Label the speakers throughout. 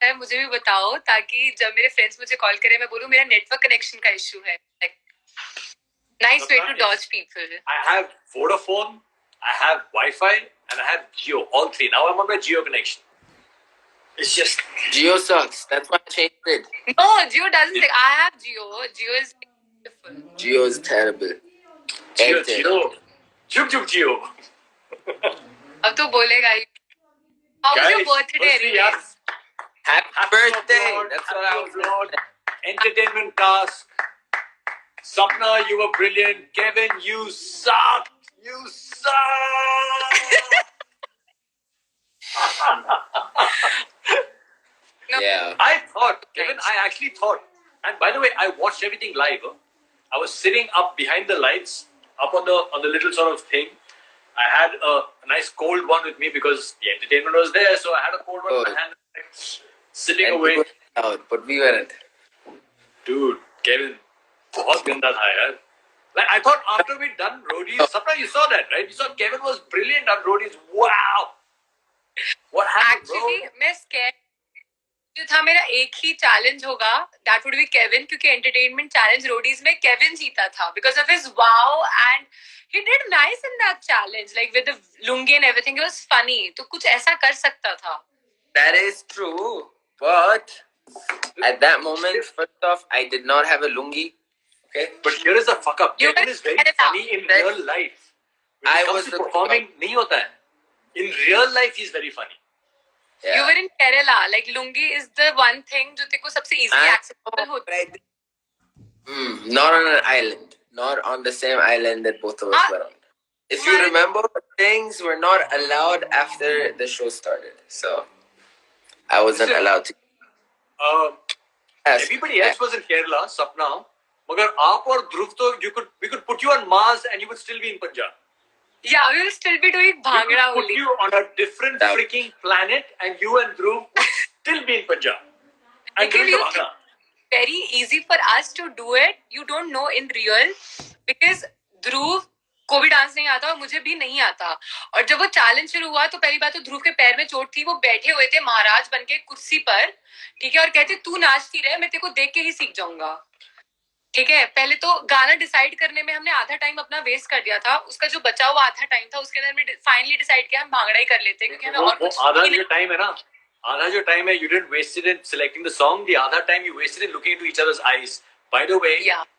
Speaker 1: है मुझे भी बताओ, ताकि जब मेरे फ्रेंड्स मुझे कॉल करें मैं बोलूं मेरा नेटवर्क कनेक्शन का इशू है. Nice way to dodge people.
Speaker 2: I have Vodafone, I have Wi-Fi, and I have Jio. All three. Now I'm on my Jio connection. It's just
Speaker 3: Jio sucks. That's why I changed it.
Speaker 1: No, Jio doesn't suck. I have Jio. Jio is beautiful.
Speaker 3: Jio is terrible.
Speaker 2: Jio. Juk Jio.
Speaker 1: अब तो बोलेगा ही. How was your birthday?
Speaker 2: Yes.
Speaker 3: Happy birthday. That's what I was
Speaker 2: saying. Entertainment task. Sapna, you were brilliant. Kevin, you suck. You suck.
Speaker 1: No.
Speaker 3: Yeah.
Speaker 2: I thought, Kevin, I actually thought. And by the way, I watched everything live. I was sitting up behind the lights, up on the little sort of thing. I had a nice cold one with me because the entertainment was there, so I had a cold one in my hand, sitting
Speaker 3: And
Speaker 2: away.
Speaker 3: Out, but we weren't.
Speaker 2: Dude, Kevin, बहुत गंदा था यार. Like I thought after we done roadies, sometimes you saw that, right? You saw Kevin was brilliant on roadies. Wow. What happened,
Speaker 1: Actually, मैं scared. जो था मेरा एक ही challenge होगा, that would be Kevin, क्योंकि entertainment challenge roadies में Kevin जीता था because of his wow and he did nice in that challenge, like with the lungi and everything. It was funny. तो कुछ ऐसा कर सकता था.
Speaker 3: That is true, but at that moment, first off, I did not have a lungi. Okay,
Speaker 2: but here is the fuck up. Kevin is very funny in real life. When
Speaker 3: I
Speaker 2: it comes
Speaker 3: was
Speaker 2: to performing, नहीं होता है. In real life, he's very funny.
Speaker 3: Yeah.
Speaker 1: You were in Kerala. Like lungi is the one thing जो तेरे को सबसे easily accessible होता है.
Speaker 3: Not on an island. Not on the same island that both of us were on. If you remember, things were not allowed after the show started, so I wasn't allowed to.
Speaker 2: Everybody else was in Kerala, Sapna. मगर आप और ध्रुव तो we could put you on Mars and you would still be in Punjab.
Speaker 1: Yeah, we will still be doing Bhangra
Speaker 2: only. Put you on a different freaking planet and you and Dhruv would still be in Punjab. And doing the Bhangra.
Speaker 1: Very easy for us to do it. You don't know in real because Dhruv को भी dance नहीं आता और मुझे भी नहीं आता. और जब वो चैलेंज शुरू हुआ तो पहली बात तो ध्रुव के पैर में चोट थी. वो बैठे हुए थे महाराज बनके कुर्सी पर, ठीक है, और कहते तू नाचती रहे, मैं तेरे को देख के ही सीख जाऊंगा. ठीक है, पहले तो गाना डिसाइड करने में हमने आधा टाइम अपना वेस्ट कर दिया था. उसका जो बचा हुआ आधा टाइम था उसके अंदर हमने फाइनली डिसाइड किया हम भांगड़ा ही कर लेते हैं, क्योंकि हमें और कुछ
Speaker 2: आधा जो टाइम है ना, आधा जो टाइम है, you didn't waste it in selecting the song. The other time you wasted in looking into each other's eyes. By the way,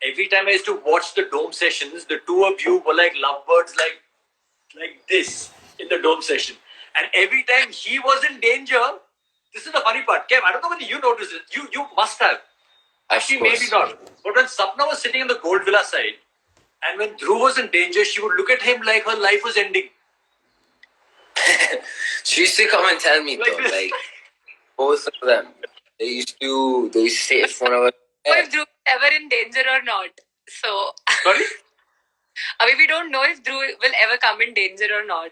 Speaker 2: every time I used to watch the Dome sessions, the two of you were like lovebirds, like this in the Dome session. And every time he was in danger, this is the funny part. Kev, I don't know whether you noticed it. You must have. Actually, maybe not. But when Sapna was sitting in the Gold Villa side, and when Dhruv was in danger, she would look at him like her life was ending.
Speaker 3: She used to come and tell me like though, like both of them. They used to say in front of us.
Speaker 1: If Dhruv is ever in danger or not. So.
Speaker 2: Sorry?
Speaker 1: I mean, we don't know if Dhruv will ever come in danger or not.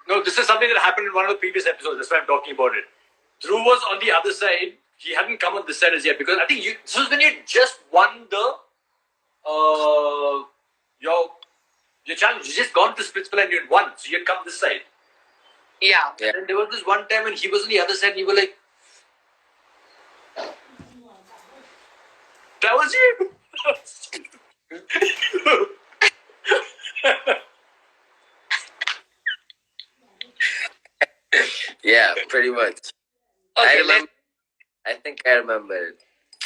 Speaker 2: No, this is something that happened in one of the previous episodes. That's why I'm talking about it. Dhruv was on the other side. He hadn't come on this side as yet because I think this was when you just won the your challenge. You just gone to Splitsville and you had won, so you had come this side.
Speaker 1: Yeah.
Speaker 2: And there was this one time when he was on the other side and you were like, that was you.
Speaker 3: Yeah, pretty much.
Speaker 1: Okay,
Speaker 3: I think I remember it.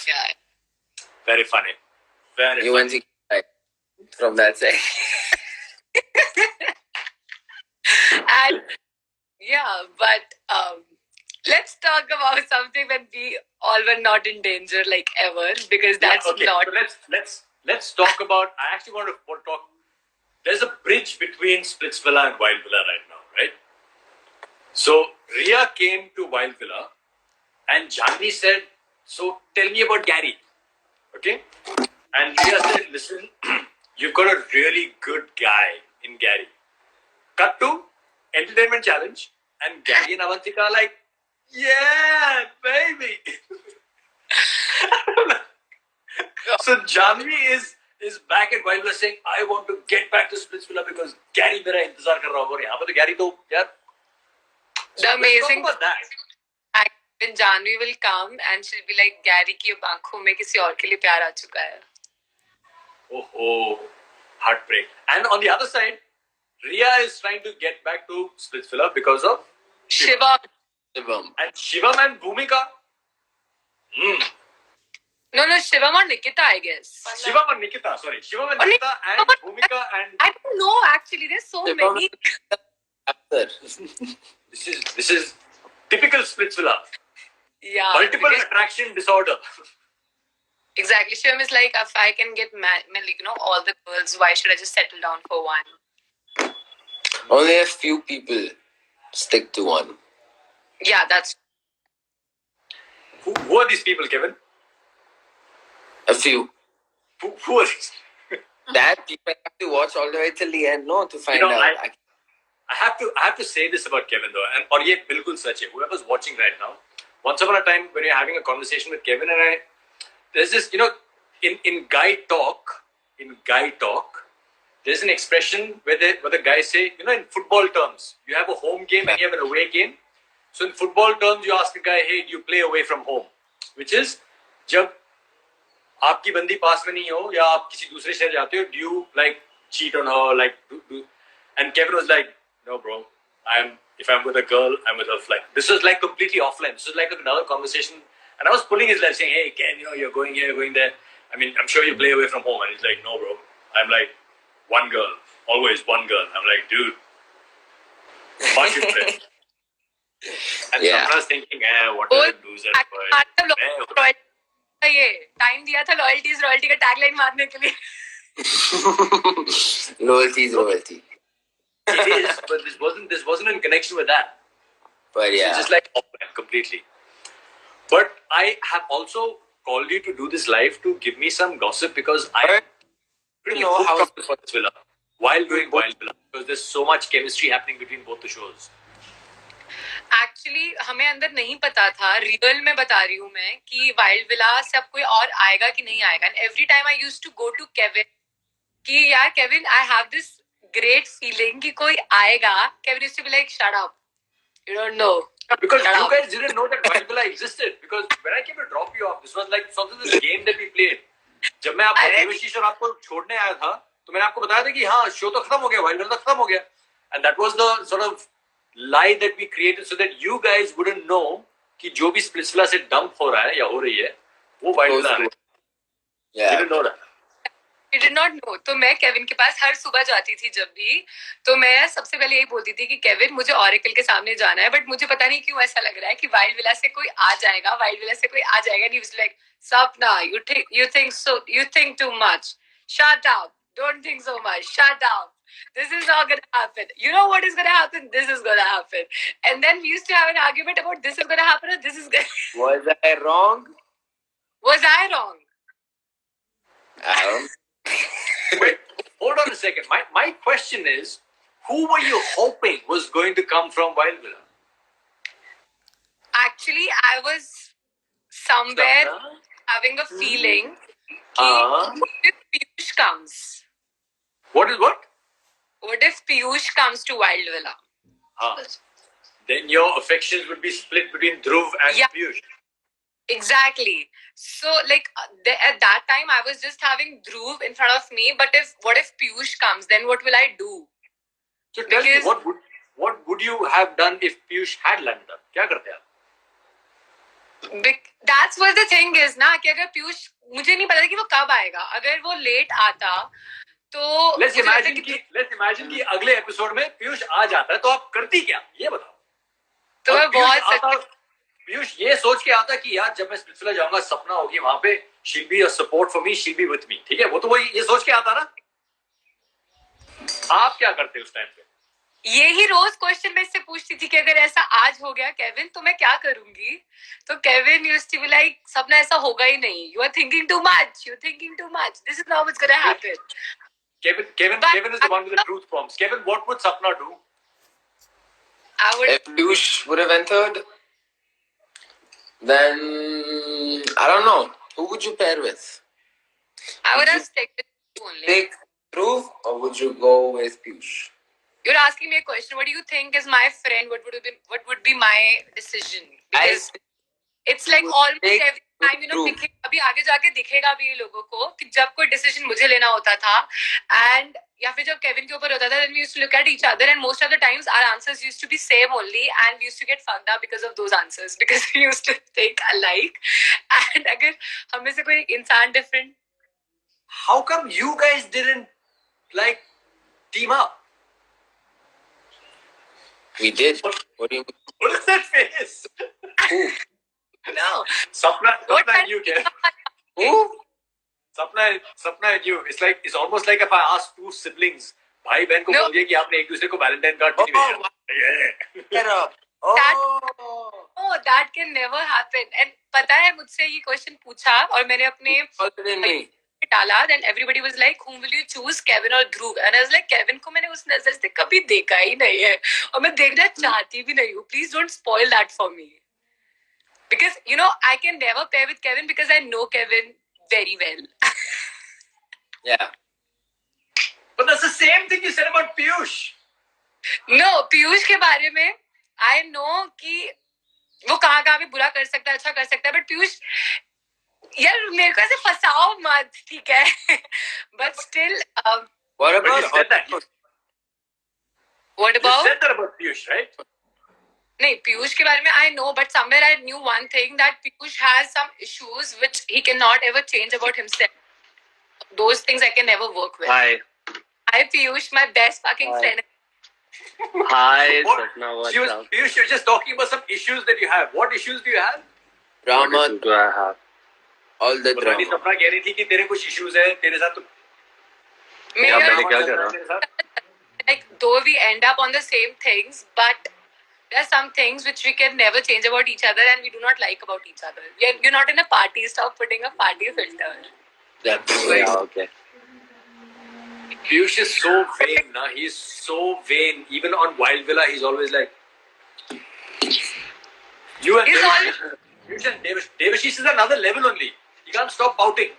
Speaker 1: Yeah.
Speaker 2: Very funny. Very
Speaker 3: you
Speaker 2: funny.
Speaker 3: went to from that side.
Speaker 1: And yeah, but let's talk about something when we all were not in danger like ever, because that's not.
Speaker 2: So let's talk about. I actually want to talk. There's a bridge between Splitsvilla and Wild Villa right now, right? So Ria came to Wild Villa, and Janvi said, "So tell me about Gary." Okay, and Ria said, "Listen, you've got a really good guy in Gary." Cut to entertainment challenge, and Gary and Avantika are like, "Yeah, baby." So Janvi is back at Wild Villa saying, "I want to get back to Splitsvilla because Gary मेरा इंतजार कर रहा होगा और यहाँ पे तो Gary तो यार."
Speaker 1: The amazing.
Speaker 2: Talk about that.
Speaker 1: When Janvi will come and she'll be like, Gary की अब आंखों में किसी और के लिए प्यार आ चुका है.
Speaker 2: Oh, heartbreak. And on the other side, Riya is trying to get back to Splitsvilla because of
Speaker 1: Shivam.
Speaker 2: And Shivam and Bhumika.
Speaker 1: No, Shivam and Nikita, I guess.
Speaker 2: Shivam and Nikita, sorry. Shivam and Nikita and Bhumika and...
Speaker 1: I don't know, actually. There's so many.
Speaker 2: This is typical Splitsvilla.
Speaker 1: Yeah.
Speaker 2: Multiple attraction disorder.
Speaker 1: Exactly. Shivam is like, if I can get all the girls, why should I just settle down for one?
Speaker 3: Only a few people stick to one.
Speaker 1: Yeah, that's...
Speaker 2: Who are these people, Kevin?
Speaker 3: A few.
Speaker 2: Who are these?
Speaker 3: That people have to watch all the way till the end, no, to find out.
Speaker 2: I have to say this about Kevin though, and और ये बिल्कुल सच है. Whoever's watching right now, once upon a time when you're having a conversation with Kevin and I, there's this, in guy talk, there's an expression where the guys say, in football terms, you have a home game and you have an away game. So in football terms, you ask a guy, hey, do you play away from home? Which is, जब आपकी बंदी पास में नहीं हो या आप किसी दूसरे शहर जाते हो, do you like cheat on her, like do? And Kevin was like, no, bro. If I'm with a girl, I'm with her. Like this was like completely offline. This was like another conversation, and I was pulling his leg, saying, "Hey, Ken, you're going here, you're going there. I mean, I'm sure you play away from home." And he's like, "No, bro. I'm like one girl, always one girl." I'm like, "Dude, much different." And
Speaker 3: Yeah.
Speaker 2: I was thinking, what are the loser boy?
Speaker 1: ये time दिया था royalty का tagline मारने के लिए.
Speaker 3: Loyalty is loyalty.
Speaker 2: It is, but this wasn't in connection with that.
Speaker 3: But yeah,
Speaker 2: it's just like offline completely. But I have also called you to do this live to give me some gossip because I pretty hooked on Splitsvilla while doing Wildvilla because there's so much chemistry happening between both the shows.
Speaker 1: Actually हमें अंदर नहीं पता था, real में बता रही हूँ मैं कि वाइल्ड विला से अब कोई और आएगा कि नहीं आएगा. And every time I used to go to Kevin कि यार Kevin I have this great feeling कि कोई आएगा. Kevin used to be like shut up, you don't know.
Speaker 2: Because you guys didn't know that Wild Villa existed. Because when I came to drop you off, this was like something this game that we played. जब मैं आपको देवशीष और आपको छोड़ने आया था, तो मैंने आपको बताया था कि हाँ शो तो खत्म हो गया, Wild Villa तो खत्म हो गया. And that was the sort of lie that we created so that you guys wouldn't know कि जो भी Splitsvilla से dump हो रहा है या हो रही है, वो Wild Villa है.
Speaker 3: Yeah.
Speaker 2: You didn't know that.
Speaker 1: I did not know. तो मैं केविन के पास हर सुबह जाती थी जब भी, तो मैं सबसे पहले यही बोलती थी कि केविन मुझे ऑरेकल के सामने जाना है, बट मुझे पता नहीं क्यों ऐसा लग रहा है कि वाइल्ड विला से कोई आ जाएगा, वाइल्ड विला से कोई आ जाएगा. And he was like, Sapna, you think too much. Shut up. Don't think so much. Shut up. This is not gonna happen. You know what is gonna happen? This is gonna happen. And then we used to have an argument about this is gonna happen or this is gonna.
Speaker 3: Was I wrong?
Speaker 1: Was I wrong?
Speaker 3: I don't.
Speaker 2: Wait, hold on a second. My question is, who were you hoping was going to come from Wild Villa?
Speaker 1: Actually, I was somewhere having a feeling what if Piyush comes?
Speaker 2: What is what?
Speaker 1: What if Piyush comes to Wild Villa?
Speaker 2: Then your affections would be split between Dhruv and Piyush.
Speaker 1: Exactly. So, like, at that time, I was just having Dhruv in front of me. But what if Piyush comes? Then what will I do?
Speaker 2: So tell me, what would you have done if Piyush had landed up? क्या करते आप?
Speaker 1: That's what the thing is ना कि अगर Piyush, मुझे नहीं पता कि वो कब आएगा. अगर वो लेट आता तो
Speaker 2: Let's imagine कि अगले एपिसोड में पीयूष आ जाता है तो आप करती क्या? ये बताओ.
Speaker 1: तो मैं बहुत
Speaker 2: पीयूष ये सोच के आता कि यार जब मैं स्प्लिट्सविला जाऊंगा सपना होगी वहां पे, she'll be a support for me, she'll be with me. ठीक है, वो तो वही ये सोच के आता ना. आप क्या करते उस टाइम पे?
Speaker 1: यही रोज क्वेश्चन मैं इससे पूछती थी कि अगर ऐसा आज हो गया केविन तो मैं क्या करूंगी. तो Kevin used to be like, Sapna ऐसा होगा ही नहीं. You are thinking too much. You're thinking too much. This is not what's gonna happen.
Speaker 2: Kevin is the one with the truth bombs. Kevin, what would Sapna do?
Speaker 3: If Piyush would have entered, then I don't know. Who would you pair with?
Speaker 1: I would have stuck with you only.
Speaker 3: Take Dhruv, or would you go with Piyush?
Speaker 1: You're asking me a question. What do you think is my friend? What would be my decision? Because It's like almost
Speaker 3: Take
Speaker 1: every time, you know,
Speaker 3: Dhruv.
Speaker 1: अभी आगे जाके दिखेगा भी ये लोगों को कि जब कोई डिसीजन मुझे लेना होता था and या फिर जब केविन के ऊपर होता था, then we used to look at each other and most of the times our answers used to be same only and we used to get fucked up because of those answers because we used to think alike and अगर हम में से कोई इंसान different.
Speaker 2: How come you guys didn't like team up?
Speaker 3: We did. What do you mean?
Speaker 2: What is that face?
Speaker 3: Who?
Speaker 1: No.
Speaker 2: Sapna
Speaker 1: What
Speaker 2: and you, Kev.
Speaker 3: Who?
Speaker 2: Sapna and you. It's almost like if I ask two siblings, भाई बहन को
Speaker 1: No.
Speaker 2: बोल दिया कि आपने एक दूसरे को वैलेंटाइन कार्ड नहीं भेजा. Yeah.
Speaker 3: Get up. Oh.
Speaker 1: Oh, that can never happen. And पता है मुझसे ये क्वेश्चन पूछा और मैंने अपने
Speaker 3: Older than me.
Speaker 1: डाला, then everybody was like, whom will you choose, Kevin or Dhruv? And I was like, Kevin को मैंने उस नजर से कभी देखा ही नहीं है और मैं देखना चाहती भी नहीं हूँ. Please don't spoil that for me. Because, you know, I can never pair with Kevin because I know Kevin very well.
Speaker 3: Yeah.
Speaker 2: But that's the same thing you said about Piyush.
Speaker 1: No, Piyush के बारे में I know कि वो कहाँ पे बुरा कर सकता है, अच्छा कर सकता है, but पीयूष यार मेरे को ऐसे फंसाओ मत, ठीक है? But still,
Speaker 3: What
Speaker 2: But you
Speaker 3: about
Speaker 2: said that.
Speaker 1: what
Speaker 2: You
Speaker 1: about?
Speaker 2: said that about Piyush, right?
Speaker 1: नहीं, पीयूष के बारे में I know, but somewhere I knew one thing that Piyush has some issues which he cannot ever change about himself. Those things I can never work with.
Speaker 4: Hi.
Speaker 1: Hi, Piyush, my best fucking
Speaker 4: Hi.
Speaker 1: friend.
Speaker 4: Hi,
Speaker 2: What?
Speaker 4: Sapna. What's
Speaker 2: She was,
Speaker 4: up?
Speaker 2: Piyush, you're just talking about some issues that you have. What issues do you have?
Speaker 4: What
Speaker 3: drama?
Speaker 4: issues do I have?
Speaker 3: All the
Speaker 2: पता नहीं
Speaker 3: drama.
Speaker 2: सपना कह रही थी कि तेरे कुछ issues है तेरे साथ तो
Speaker 4: Yeah,
Speaker 1: मेरा-
Speaker 4: मैंने क्या करा?
Speaker 2: तेरे साथ?
Speaker 1: like though we end up on the same things, but there are some things which we can never change about each other and we do not like about each other. You're not in a party. Stop putting a party filter.
Speaker 3: That's
Speaker 4: Yeah, okay.
Speaker 2: Piyush is so vain, na. He's so vain. Even on Wild Villa, he's always like. You and
Speaker 1: He's
Speaker 2: Devash- Piyush and Devashish is another level only. You can't stop pouting.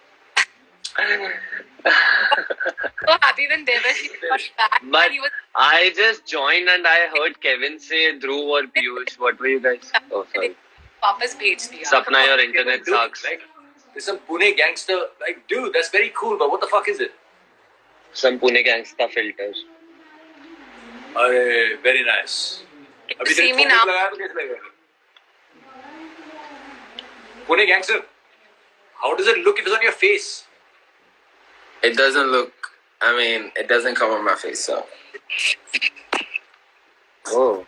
Speaker 1: So happy when Devashi got back.
Speaker 4: But
Speaker 1: he was
Speaker 4: I just joined and I heard Kevin say Dhruv or Piyush. What were you guys? Oh, sorry.
Speaker 1: वापस भेज दिया.
Speaker 4: Sapna, your internet
Speaker 2: Dude,
Speaker 4: sucks.
Speaker 2: Like, there's some Pune gangster. Like, dude, that's very cool, but what the fuck is it?
Speaker 4: Some Pune gangsta filters.
Speaker 2: Very nice. अभी
Speaker 1: See
Speaker 2: तेरे
Speaker 1: me
Speaker 2: photo
Speaker 1: now.
Speaker 2: लगाया तो कैसे लगेगा? Pune gangster. How does it look if it's on your face?
Speaker 3: It doesn't look. I mean, it doesn't cover my face, so.
Speaker 4: Oh,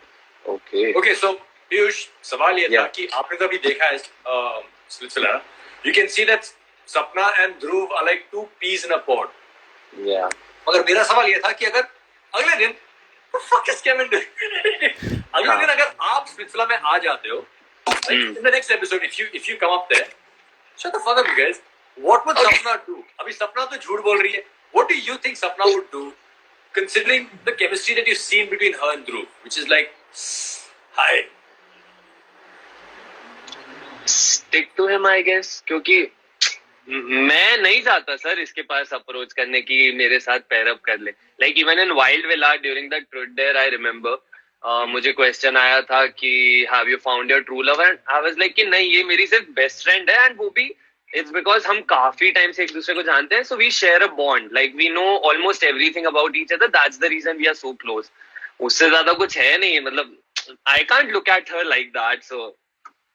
Speaker 4: okay.
Speaker 2: Okay, so Piyush, सवाल ये था
Speaker 4: Yeah.
Speaker 2: कि आपने तो अभी देखा है सिलसिला. You can see that Sapna and Dhruv are like two peas in a pod.
Speaker 4: Yeah.
Speaker 2: मगर मेरा सवाल ये था कि अगर अगले दिन what the fuck is Kevin doing? अगले दिन अगर आप सिलसिला में आ जाते हो, like in the next episode, if you come up there, shut the fuck up, you guys. What would Sapna do? अभी सपना तो झूठ बोल रही है. What do you think Sapna would do, considering the chemistry that you've seen between her and Dhruv, which is like, hi.
Speaker 4: Stick to him, I guess. क्योंकि मैं नहीं चाहता सर इसके पास अप्रोच करने की मेरे साथ पैर अप कर ले. Like even in Wild Villa during that truth dare, I remember मुझे क्वेश्चन आया था कि have you found your true love, and I was like कि नहीं, ये मेरी सिर्फ बेस्ट फ्रेंड है, and वो भी it's because हम काफी टाइम से एक दूसरे को जानते हैं, so we share a bond, like we know almost everything about each other. That's the reason we are so close. उससे ज्यादा कुछ है नहीं, मतलब I can't look at her like that, so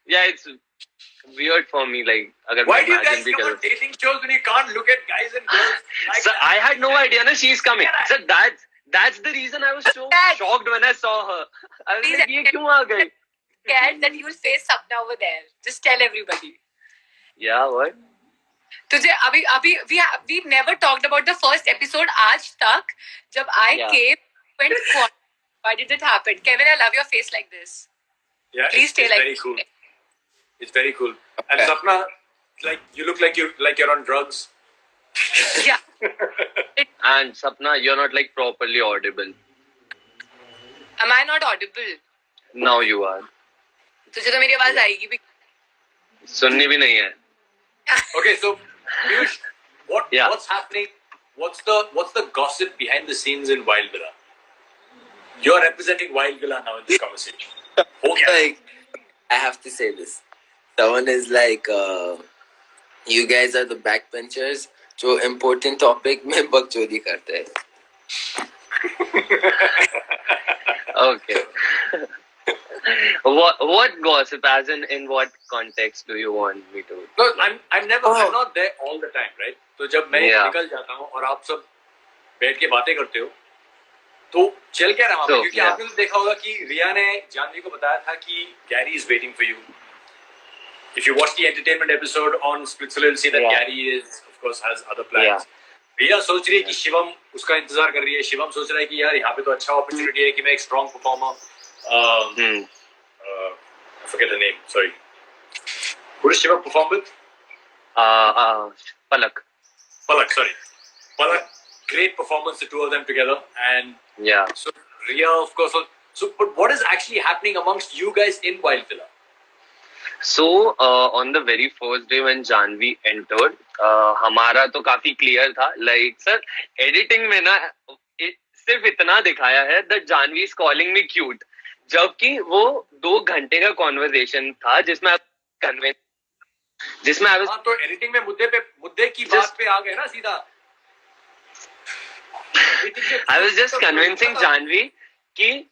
Speaker 4: yeah, it's weird for me. Like अगर
Speaker 2: Why
Speaker 4: मैं
Speaker 2: do you
Speaker 4: imagine
Speaker 2: guys
Speaker 4: भी
Speaker 2: come on
Speaker 4: करूँ.
Speaker 2: dating shows when you can't look at guys and girls? Like
Speaker 4: Sir,
Speaker 2: that?
Speaker 4: I had no idea na she's coming. Sir, that's the reason I was so shocked when I saw her. I was like, ये क्यों आ गई?
Speaker 1: Scared that you will face Sapna over there. Just tell everybody.
Speaker 4: Yeah, what?
Speaker 1: तुझे अभी we never talked about the first episode आज तक जब I
Speaker 4: Yeah.
Speaker 1: came went quiet. Why did it happen? Kevin, I love your face like this.
Speaker 2: Yeah,
Speaker 1: Please stay
Speaker 2: it's
Speaker 1: like
Speaker 2: very
Speaker 1: this.
Speaker 2: cool. It's very cool. And
Speaker 3: Okay.
Speaker 2: Sapna, like you look like you're on drugs.
Speaker 1: Yeah.
Speaker 4: And Sapna, you're not like properly audible.
Speaker 1: Am I not audible?
Speaker 4: Now you are.
Speaker 1: तुझे तो मेरी आवाज आएगी भी.
Speaker 4: सुननी भी नहीं है.
Speaker 2: Okay, so Piyush,
Speaker 4: Yeah.
Speaker 2: what's happening? What's the gossip behind the scenes in Wild Villa? You're representing Wild Villa now in this conversation. Okay.
Speaker 3: Like, I have to say this. Someone is like, you guys are the backbenchers जो important topic में बकचोदी करते हैं.
Speaker 4: Okay. What gossip? As in what context do you want me to?
Speaker 2: No, I'm not there all the time, right? तो जब मैं निकल जाता हूँ और आप सब बैठ के बातें करते हो, तो चल क्या रहा है? क्योंकि आपने तो देखा होगा कि रिया ने जानवी को बताया था कि Gary is waiting for you. If you watch the entertainment episode on Splitsvilla, you'll see that Gary is, of course, has other plans. रिया सोच रही है कि शिवम उसका इंतजार कर रही है. शिवम सोच रहा है कि यार यहाँ पे तो अच्छा अपॉर्चुनिटी है कि मैं एक strong performer. I forget the name. Sorry. Who does Shivam perform with?
Speaker 4: Palak.
Speaker 2: Sorry. Palak. Great performance, the two of them together. And so Riya, of course. So, but what is actually happening amongst you guys in Wild Villa?
Speaker 4: So, on the very first day when Janvi entered, हमारा तो काफी clear था. Like, sir, editing में ना सिर्फ इतना दिखाया है that Janvi is calling me cute. जबकि वो 2 घंटे का कॉन्वर्सेशन था जिसमें
Speaker 2: तो एडिटिंग में मुद्दे की बात पे आ गए ना सीधा.
Speaker 4: I was just convincing Janvi कि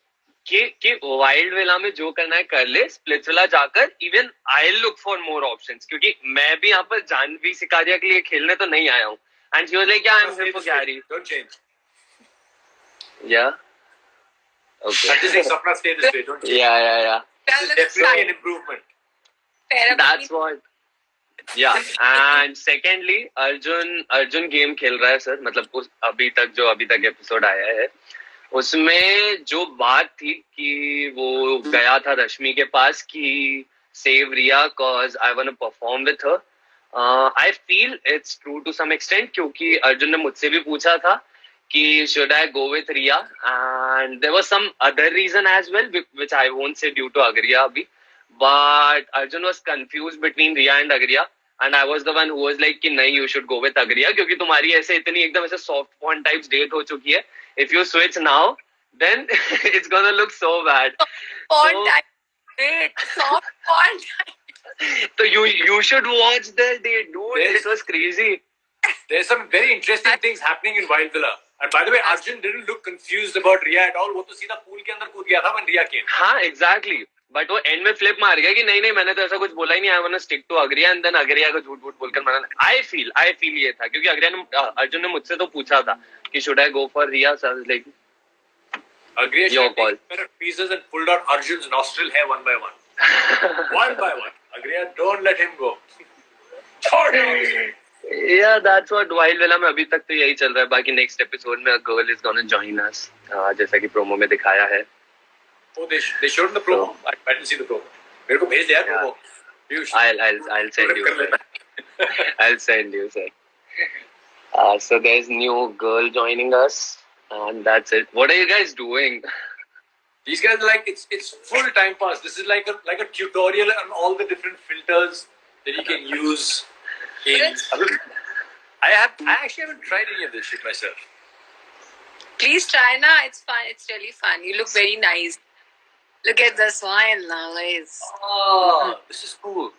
Speaker 4: वाइल्ड विला में जो करना है कर ले, स्प्लिट्सविला जाकर even I look for more options, क्योंकि मैं भी यहाँ पर जानवी सिकारिया के लिए खेलने तो नहीं आया हूँ. And she was like I am here for Gary.
Speaker 2: Don't change.
Speaker 4: या okay.
Speaker 2: I'm just saying, Sapna, stay this way. Don't change.
Speaker 4: Yeah.
Speaker 2: This is definitely an improvement.
Speaker 4: That's what. Yeah. And secondly, Arjun game खेल रहा है sir. मतलब अभी तक episode आया है उसमें जो बात थी कि वो गया था रश्मि के पास कि save Riya cause I want to perform with her. I feel it's true to some extent क्योंकि अर्जुन ने मुझसे भी पूछा था कि should I go with Riya, and there was some other reason as well which I won't say due to Agriya abhi, but Arjun was confused between Riya and Agriya and I was the one who was like कि नहीं you should go with Agriya क्योंकि तुम्हारी ऐसे इतनी एकदम ऐसे soft porn types date हो चुकी है. If you switch now then it's gonna look so bad.
Speaker 1: Porn type date, soft porn type.
Speaker 4: So you should watch the date, dude. It was crazy.
Speaker 2: There's some very interesting things happening in Wild Villa. And by the way, Arjun didn't look confused about Riya at all. वो तो सीधा pool के अंदर कूद गया था when Riya came.
Speaker 4: हाँ, exactly. But वो end में flip मार गया कि नहीं मैंने तो ऐसा कुछ बोला ही नहीं. I wanna stick to Agriya and then Agriya को झूठ बोलकर मना. I feel ये था क्योंकि अर्जुन ने मुझसे तो पूछा था कि should I go for Riya? So I was like,
Speaker 2: Agriya should have taken a pair of tweezers and pulled out Arjun's nostril hair one by one. One by one. Agriya, don't let him go.
Speaker 4: Yeah, that's what Wild Villa में अभी तक तो यही चल रहा है. बाकी next episode में a girl is gonna join us, जैसा कि promo में दिखाया है.
Speaker 2: Oh, they showed the promo. I didn't see the promo. मेरे को भेज दिया promo.
Speaker 4: I'll send you. I'll send you, sir. So there's new girl joining us, and that's it. What are you guys doing?
Speaker 2: These guys are like it's full time pass. This is like a tutorial on all the different filters that you can use. I actually haven't tried any of this shit myself.
Speaker 1: Please try na. It's fun. It's really fun. You look very nice. Look at the smile now, guys.
Speaker 2: Oh, this is cool.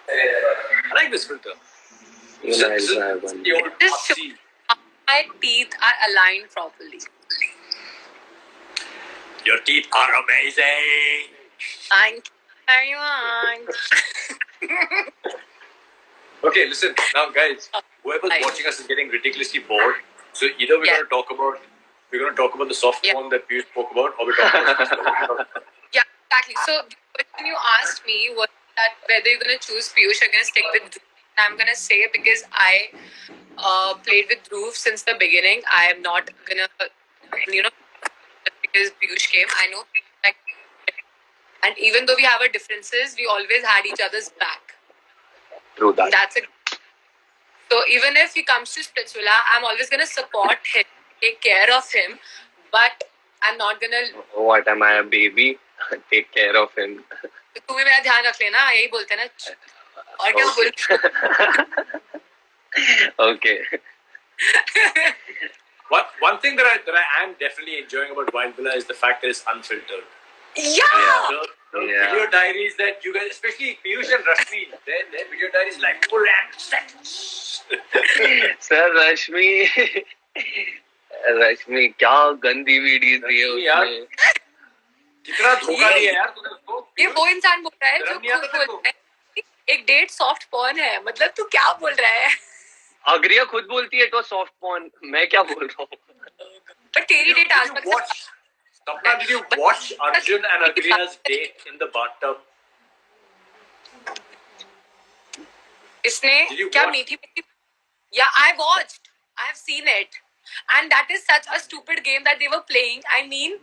Speaker 2: I like this filter.
Speaker 4: This is
Speaker 2: the old
Speaker 1: Just show my teeth are aligned properly.
Speaker 2: Your teeth are amazing.
Speaker 1: Thank you very much.
Speaker 2: Okay, listen now, guys. Whoever's watching us is getting ridiculously bored. So either we're going to talk about the soft porn that we spoke about, or we're talking about.
Speaker 1: Yeah, exactly. So the question you asked me was that whether you're going to choose Piyush or going to stick with Dhruv. I'm going to say because I played with Dhruv since the beginning. I am not going to, just because Piyush came. I know, and even though we have our differences, we always had each other's back.
Speaker 4: True that.
Speaker 1: That's it. So even if he comes to Splitsvilla, I'm always going to support him, take care of him, but I'm not going to...
Speaker 4: What, am I a baby? Take care of him.
Speaker 1: तू भी मेरा ध्यान रख लेना, यही बोलते हैं ना. और क्या बोल?
Speaker 4: Okay.
Speaker 2: One thing that I am definitely enjoying about Wild Villa is the fact that it's unfiltered.
Speaker 1: Yeah.
Speaker 2: video diaries that you guys, especially Piyush and Rashmi, their video diaries like full and set.
Speaker 4: Sir, Rashmi क्या गंदी video दी है उसने.
Speaker 2: कितना धोखा दिया यार तूने उसको.
Speaker 1: ये वो इंसान बोल रहा है जो
Speaker 2: शर्म नहीं आता
Speaker 1: खुद
Speaker 2: तेरे को?
Speaker 1: बोलता है एक डेट सॉफ्ट पॉर्न है. मतलब तू क्या बोल रहा है?
Speaker 4: अग्रिया खुद बोलती है तो सॉफ्ट पॉर्न. मैं क्या बोल रहा हूँ.
Speaker 1: पर तेरी डेट आज
Speaker 2: Did
Speaker 1: तक
Speaker 2: you watch, Sapna, did you watch Arjun and Agriya's date in the bathtub?
Speaker 1: इसने
Speaker 2: Did you
Speaker 1: क्या
Speaker 2: watch?
Speaker 1: मीठी मीठी. Yeah, I watched. I have seen it. And that is such a stupid game that they were playing. I mean,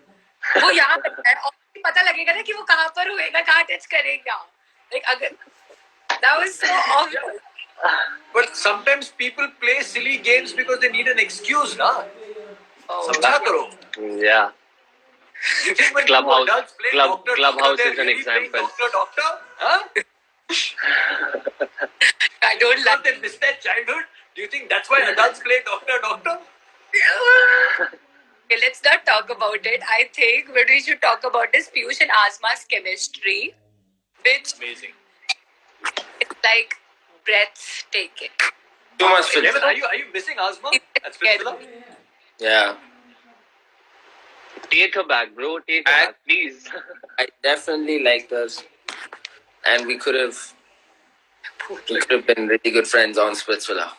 Speaker 1: वो यहाँ पर है और पता लगेगा ना कि वो कहाँ पर होएगा, कहाँ टच करेगा. Like अगर that was so awful.
Speaker 2: But sometimes people play silly games because they need an excuse, na? समझा करो.
Speaker 4: Yeah.
Speaker 2: You think when
Speaker 4: Clubhouse-
Speaker 2: two adults play doctor,
Speaker 4: Clubhouse
Speaker 2: they're
Speaker 4: is an
Speaker 2: really playing
Speaker 4: example.
Speaker 2: Doctor, huh?
Speaker 1: I don't
Speaker 2: Not
Speaker 1: like
Speaker 2: they miss their childhood. Do you think that's why adults play doctor?
Speaker 1: Okay, let's not talk about it. I think what we should talk about is Piyush and Asma's chemistry, which
Speaker 2: Amazing.
Speaker 1: is like breathtaking.
Speaker 3: Too much
Speaker 2: Devin,
Speaker 3: filter.
Speaker 2: are you missing Asma? That's Splitsvilla?
Speaker 3: Yeah.
Speaker 4: Take her back, bro. Take her back, please.
Speaker 3: I definitely liked us, and we could have been really good friends on Splitsvilla.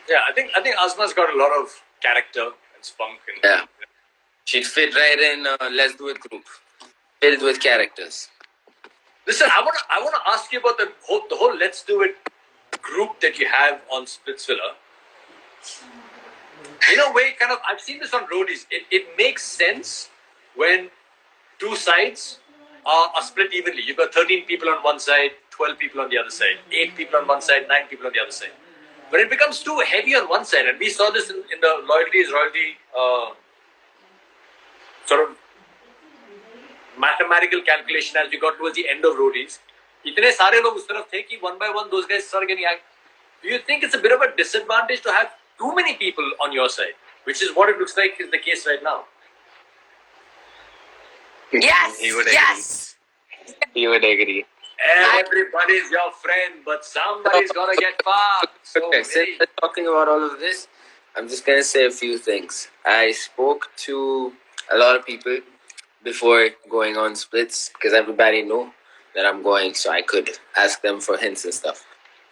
Speaker 2: Yeah, I think Asma's got a lot of character and spunk. And,
Speaker 3: Yeah. She'd fit right in Let's Do It group, filled with characters.
Speaker 2: Listen, I want to ask you about the whole Let's Do It group that you have on Splitsvilla. In a way, kind of, I've seen this on roadies. It makes sense when two sides are split evenly. You've got 13 people on one side, 12 people on the other side, 8 people on one side, 9 people on the other side. But it becomes too heavy on one side, and we saw this in the royalty sort of mathematical calculation as we got towards the end of roadies. इतने सारे लोग उस तरफ थे कि one by one those guys started getting act. Do you think it's a bit of a disadvantage to have too many people on your side, which is what it looks like is the case right now?
Speaker 1: Yes,
Speaker 4: He would agree.
Speaker 1: yes.
Speaker 4: He would agree.
Speaker 2: Everybody's your friend, but somebody's gonna get fucked. So
Speaker 3: Okay, since we're talking about all of this, I'm just gonna say a few things. I spoke to a lot of people before going on splits because everybody knew that I'm going, so I could ask them for hints and stuff.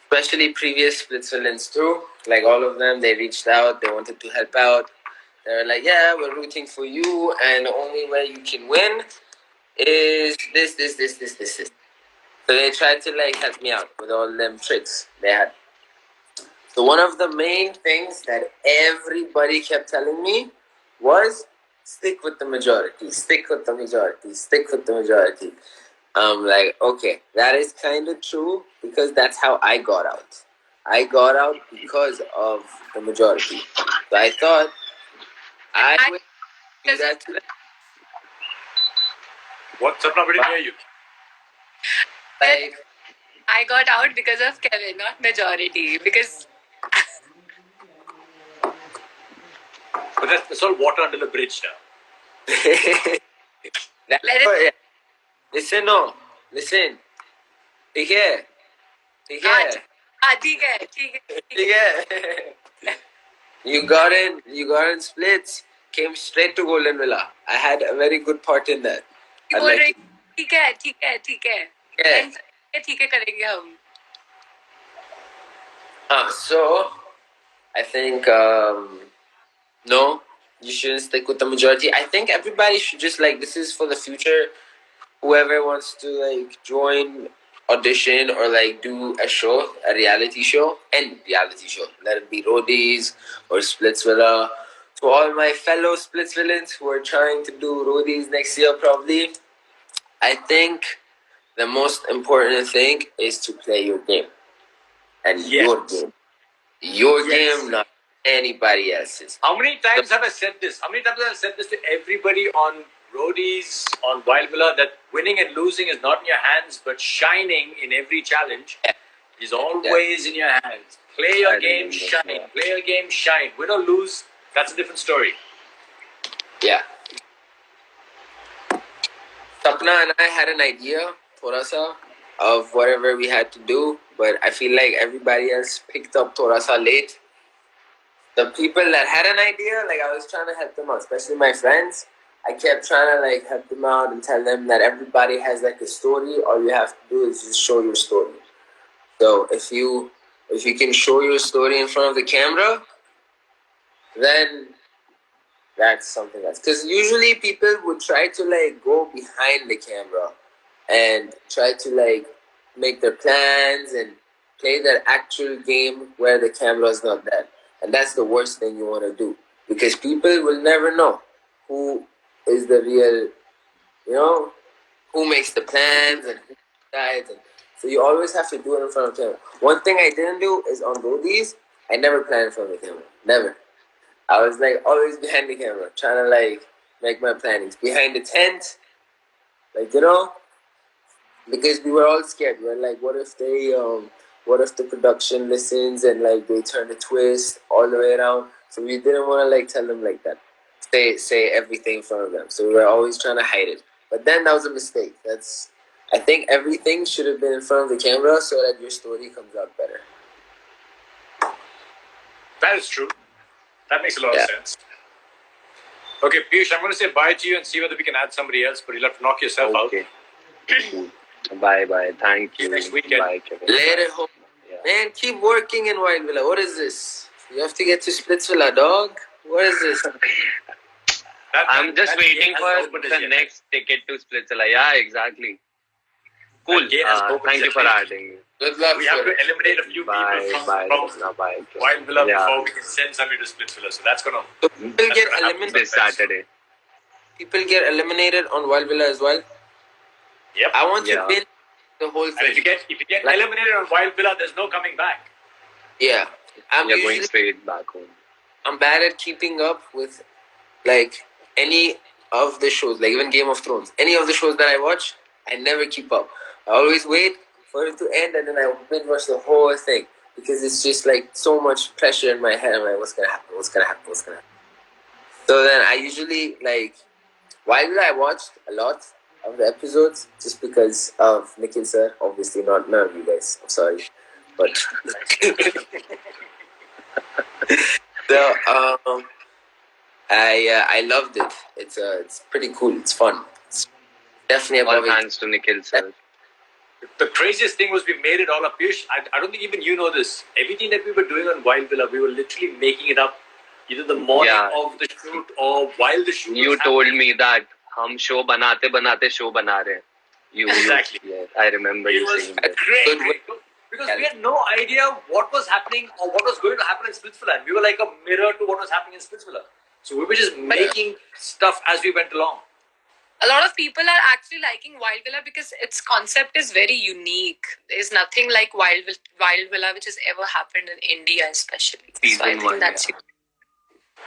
Speaker 3: Especially previous splits villains too. Like all of them, they reached out, they wanted to help out. They were like, "Yeah, we're rooting for you, and the only way you can win is this." So they tried to like help me out with all them tricks they had. So one of the main things that everybody kept telling me was stick with the majority, stick with the majority, stick with the majority. I'm like, okay, that is kind of true because that's how I got out. I got out because of the majority. So I thought I would do that to them.
Speaker 2: What? Sapna, we didn't hear you.
Speaker 3: Like,
Speaker 1: I got out because of Kevin, not majority. Because
Speaker 2: But that's all water under the bridge now.
Speaker 3: that,
Speaker 1: Let it-
Speaker 3: listen, no, listen. ठीक है, ठीक है.
Speaker 1: ठीक है, ठीक है.
Speaker 3: Yeah. You got in splits, came straight to Golden Villa. I had a very good part in that. I'd
Speaker 1: बोल
Speaker 3: like
Speaker 1: रही
Speaker 3: to-
Speaker 1: ठीक है, ठीक है, ठीक है.
Speaker 3: Yeah.
Speaker 1: ठीक है करेंगे हम.
Speaker 3: So, I think, no, you shouldn't stick with the majority. I think everybody should just like, this is for the future. Whoever wants to like join, audition, or like do a show, a reality show, any reality show, let it be Roadies or Splitsvilla. To all my fellow Splitsvillans who are trying to do Roadies next year, probably, I think the most important thing is to play your game. And
Speaker 2: Yes.
Speaker 3: your game. Your
Speaker 2: Yes.
Speaker 3: game, not anybody else's.
Speaker 2: How many times have I said this? How many times have I said this to everybody on roadies, on Wild Villa, that winning and losing is not in your hands, but shining in every challenge is always in your hands. Play your
Speaker 3: I
Speaker 2: game,
Speaker 3: remember
Speaker 2: shine.
Speaker 3: that.
Speaker 2: Play your game, shine. Win or lose, that's a different story.
Speaker 3: Yeah. Sapna and I had an idea, thoda sa, of whatever we had to do, but I feel like everybody else picked up thoda sa late. The people that had an idea, like I was trying to help them out, especially my friends. I kept trying to like help them out and tell them that everybody has like a story. All you have to do is just show your story. So if you can show your story in front of the camera, then that's something else. Because usually people would try to like go behind the camera and try to like make their plans and play their actual game where the camera is not there. And that's the worst thing you want to do. Because people will never know who is the real, who makes the plans and who decides. And so you always have to do it in front of the camera. One thing I didn't do is on roadies, I never planned in front of the camera. Never. I was like always behind the camera, trying to like make my plannings. Behind the tent, like, because we were all scared. We were like, what if the production listens and like they turn the twist all the way around? So we didn't want to like tell them like that. Say everything in front of them. So we were always trying to hide it. But then that was a mistake. I think everything should have been in front of the camera so that your story comes out better.
Speaker 2: That is true. That makes a lot of sense. Okay, Piyush, I'm going to say bye to you and see whether we can add somebody else, but you'll have to knock yourself out.
Speaker 4: Bye. Thank you.
Speaker 2: Next weekend.
Speaker 4: Bye, Kevin.
Speaker 3: Later, man, keep working in Wild Villa. What is this? You have to get to Splitsvilla, dog. What is this?
Speaker 4: I'm just waiting for the next ticket to Splitsvilla. Yeah, exactly. Cool. Thank you for adding.
Speaker 3: Good luck.
Speaker 2: We have to eliminate a few people from Wild Villa before we can send somebody to Splitsvilla. So that's going to...
Speaker 3: People get eliminated
Speaker 4: this Saturday.
Speaker 3: People get eliminated on Wild Villa as well.
Speaker 2: Yep.
Speaker 3: I want to win the whole thing.
Speaker 2: And if you get eliminated on Wild Villa, there's no coming back.
Speaker 3: Yeah.
Speaker 4: You're going straight back home.
Speaker 3: I'm bad at keeping up with like any of the shows, like even Game of Thrones. Any of the shows that I watch, I never keep up. I always wait for it to end and then I binge watch the whole thing because it's just like so much pressure in my head. I'm like, what's gonna happen? So then I usually like Wild Villa I watched a lot of the episodes just because of Nikhil sir. Obviously none of you guys. I'm sorry. But so I loved it. It's pretty cool. It's fun. It's definitely
Speaker 4: All
Speaker 3: above it.
Speaker 4: thanks to Nikhil sir.
Speaker 2: The craziest thing was we made it all up. Piyush, I don't think even you know this. Everything that we were doing on Wild Villa, we were literally making it up either the morning of the shoot or while the shoot
Speaker 4: You
Speaker 2: was
Speaker 4: told
Speaker 2: happening.
Speaker 4: me that हम show बनाते show बना रहे हैं.
Speaker 2: Exactly.
Speaker 4: Yeah, I remember
Speaker 2: It
Speaker 4: you
Speaker 2: was
Speaker 4: saying that.
Speaker 2: great. Because we had no idea what was happening or what was going to happen in Splitsvilla. And we were like a mirror to what was happening in Splitsvilla. So we were just making stuff as we went along.
Speaker 1: A lot of people are actually liking Wild Villa because its concept is very unique. There's nothing like Wild Villa which has ever happened in India, especially. So I think that's it.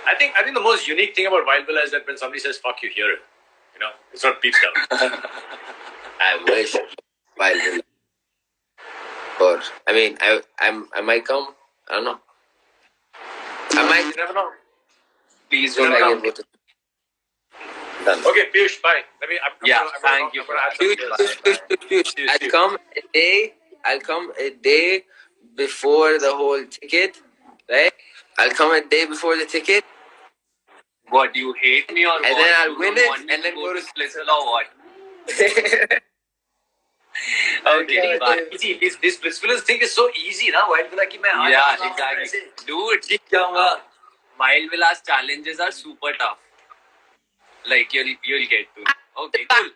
Speaker 2: I think the most unique thing about Wild Villa is that when somebody says "fuck you," hear it. It's not beef stuff.
Speaker 3: I wish Wild Villa. But I mean, I might come. I don't know. I might.
Speaker 2: You never know.
Speaker 4: Please
Speaker 3: Don't
Speaker 4: don't
Speaker 3: like
Speaker 4: come.
Speaker 3: it. Done.
Speaker 2: Okay, Piyush, bye.
Speaker 4: Thank you for
Speaker 3: Piyush. I'll come a day before the whole ticket, right? I'll come a day before the ticket.
Speaker 4: What, you hate me or what?
Speaker 3: And then I'll
Speaker 4: You
Speaker 3: win
Speaker 4: don't
Speaker 3: it
Speaker 4: want me
Speaker 3: and then
Speaker 4: go
Speaker 3: go
Speaker 4: to Splitsvilla or what? Okay, bye.
Speaker 2: Easy. This Splitsvilla thing is so easy, na? Wild Villa ki main
Speaker 4: Yeah, exactly. Dude, Wild Villa's challenges are super tough. Like you'll get to. Okay, cool.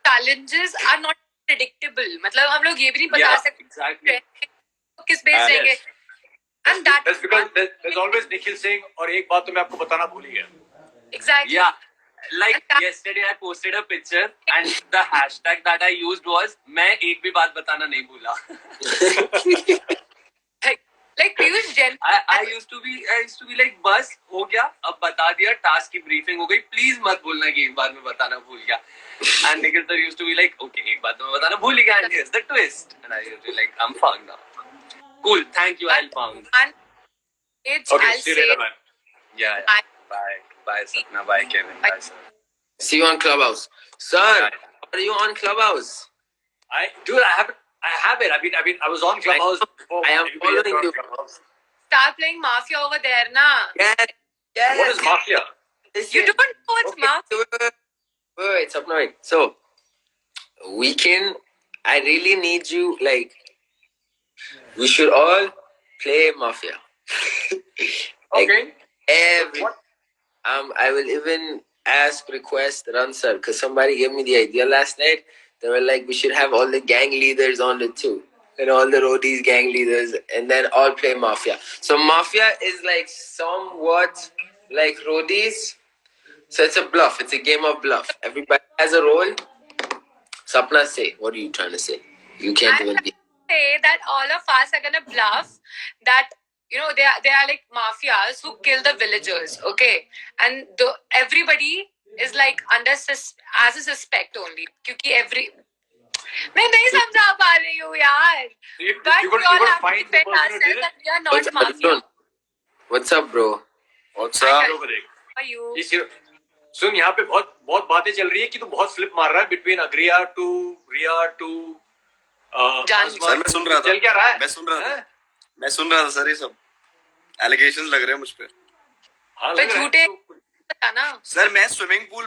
Speaker 1: Challenges are not predictable. मतलब हम लोग ये भी नहीं बता सकते
Speaker 4: exactly.
Speaker 1: किस base जाएंगे. And
Speaker 2: That's because there's always Nikhil saying, और एक बात तो मैं आपको बताना भूल ही गया.
Speaker 1: Exactly.
Speaker 4: Yeah. Like yesterday I posted a picture and the hashtag that I used was मैं एक भी बात बताना नहीं भूला.
Speaker 1: Like Piyush
Speaker 4: I used to be like बस हो गया अब बता दिया टास्क की ब्रीफिंग हो गई प्लीज मत बोलना कि एक बार में बताना भूल गया. And Nikhil sir used to be like okay एक बात मैं बताना भूल गया and here's the twist and I used to be like I'm fucked now. Cool, thank you. I'll pound.
Speaker 1: And it's
Speaker 2: Okay,
Speaker 1: I'll
Speaker 2: see you
Speaker 1: say
Speaker 2: later, man.
Speaker 4: Yeah. Bye. Bye, Sapna. Bye, Kevin. Bye, sir.
Speaker 3: See you on Clubhouse. Sir, Are you on Clubhouse?
Speaker 2: I have it. I was on Clubhouse before.
Speaker 3: I am
Speaker 2: everybody else
Speaker 3: following
Speaker 2: was on
Speaker 3: you.
Speaker 2: Clubhouse.
Speaker 1: Start playing Mafia over there, na.
Speaker 3: Yes.
Speaker 2: What is Mafia?
Speaker 1: You don't know what's Mafia?
Speaker 3: Wait, Sapna, wait. So, weekend, I really need you, like, we should all play Mafia. Like,
Speaker 2: Okay.
Speaker 3: every,
Speaker 2: What?
Speaker 3: I will even request Ransar, because somebody gave me the idea last night. They were like, we should have all the gang leaders on it too. And all the roadies, gang leaders, and then all play Mafia. So Mafia is like somewhat like roadies. So it's a bluff. It's a game of bluff. Everybody has a role. Sapna, say. What are you trying to say? You can't
Speaker 1: I'm
Speaker 3: even
Speaker 1: trying
Speaker 3: be.
Speaker 1: to say that all of us are gonna bluff that they are like mafias who kill the villagers, okay? And everybody is like as a suspect only. क्योंकि मैं नहीं समझा पा रही हूँ यार. But
Speaker 2: You
Speaker 1: we all
Speaker 2: gotta
Speaker 1: have to
Speaker 2: find the
Speaker 1: defend
Speaker 2: person who did
Speaker 1: ourselves
Speaker 2: it.
Speaker 1: that we are not
Speaker 3: What's
Speaker 1: mafia.
Speaker 3: up, What's up, bro?
Speaker 2: What's
Speaker 1: Hi,
Speaker 2: up?
Speaker 1: How
Speaker 2: Over there.
Speaker 1: are you?
Speaker 2: He's here. सुन यहाँ पे बहुत बातें चल रही है कि तू बहुत फ्लिप मार रहा है between Agria to Ria to
Speaker 1: जान
Speaker 2: Asma.
Speaker 5: सर मैं सुन रहा था
Speaker 2: चल क्या रहा है?
Speaker 5: मैं सुन रहा था सर ये सब एलिगेशंस लग रहे हैं मुझ पे
Speaker 2: हाँ,
Speaker 1: पे
Speaker 2: लग रहा है।
Speaker 1: झूठे पता ना.
Speaker 5: सर मैं स्विमिंग पूल